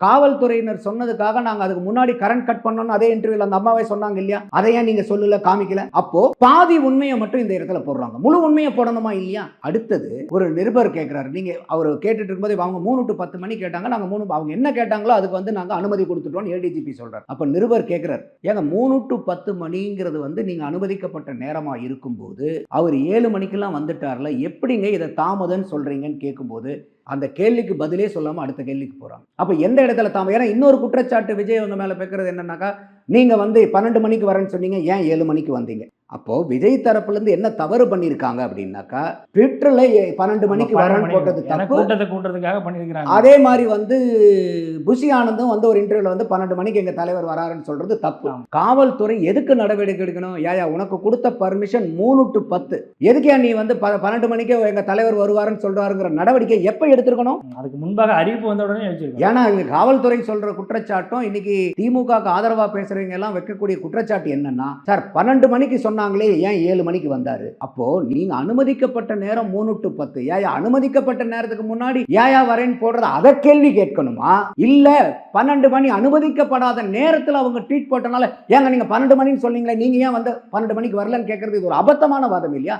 காவல்துறையினர் சொன்னதுக்காக நாங்க அதுக்கு முன்னாடி கரண்ட் கட் பண்ணோம்னு அதே இன்டர்வியூல அந்த அம்மாவே சொன்னாங்க இல்லையா? அதை ஏன் நீங்க சொல்லல, காமிக்கல? அப்போ பாதி உண்மையை மட்டும் இந்த இடத்துல போடுறாங்க. முழு உண்மையை போடணுமா இல்லையா? அடுத்தது ஒரு நிருபர் கேட்கிறாரு. நீங்க அவர் கேட்டுட்டு இருக்கும்போது அவங்க 3 to 10 மணி கேட்டாங்க. நாங்க 3 அவங்க என்ன கேட்டாங்களோ அதுக்கு வந்து நாங்க அனுமதி கொடுத்துட்டோம் ஏடிஜிபி சொல்றாரு. அப்ப நிருபர் கேட்கிறார், ஏங்க 3 to 10 மணிங்கிறது வந்து நீங்க அனுமதிக்கப்பட்ட நேரமா இருக்கும்போது அவர் 7 மணிக்கெல்லாம் வந்துட்டார்ல, எப்படிங்க இதை தாமதம்னு சொல்றீங்கன்னு கேட்கும்போது அந்த கேள்விக்கு பதிலே சொல்லாம அடுத்த கேள்விக்கு போறாங்க. அப்ப எந்த இடத்துல ஏன்னா இன்னொரு குற்றச்சாட்டு விஜய் அவங்க மேல வைக்கிறது என்னன்னாக்கா, நீங்க வந்து 12 மணிக்கு வரேன்னு சொன்னீங்க, ஏன் 7 மணிக்கு வந்தீங்க? அப்போ விஜய் தரப்புல இருந்து என்ன தவறு பண்ணிருக்காங்க அப்படின்னாக்கா, ட்விட்டர்ல 12 மணிக்கு வரேன்னு போட்டது தப்பு. கூட்டத்துக்காக பண்ணிருக்காங்க. அதே மாதிரி வந்து புஷி ஆனந்தும் வந்து ஒரு இன்டர்வியூல வந்து 12 மணிக்கு எங்க தலைவர் வராருன்னு சொல்றது தப்பு. காவல்துறை எதுக்கு நடவடிக்கை எடுக்கணும்? யாயா உனக்கு கொடுத்த பர்மிஷன் 3 to 10, எதுக்கே நீ வந்து 12 மணிக்கு எங்க தலைவர் வருவாருன்னு சொல்றாருங்கிற நடவடிக்கை எப்ப எடுத்திருக்கணும்? அதுக்கு முன்பாக அறிவிப்பு வந்த உடனே வச்சிருக்கோம். ஏன்னா காவல்துறை சொல்ற குற்றச்சாட்டும் இன்னைக்கு திமுக ஆதரவா பேசுறவங்க எல்லாம் வைக்கக்கூடிய குற்றச்சாட்டு என்னன்னா, சார் 12 மணிக்கு சொன்னாங்களே, ஏன் 7 மணிக்கு வந்தாரு? அப்போ நீங்க அனுமதிக்கப்பட்ட நேரம் 3 to 10, ஏயா அனுமதிக்கப்பட்ட நேரத்துக்கு முன்னாடி ஏயா வரேன்னு போடுறது, அதை கேள்வி கேட்கணுமா? இல்ல 12 மணி அனுமதிக்கப்படாத நேரத்தில் அவங்க ட்வீட் போட்டனால ஏங்க நீங்க 12 மணின்னு சொன்னீங்களே, நீங்க ஏன் வந்து 12 மணிக்கு வரலன்னு கேட்கறது இது ஒரு அபத்தமான வாதம் இல்லையா?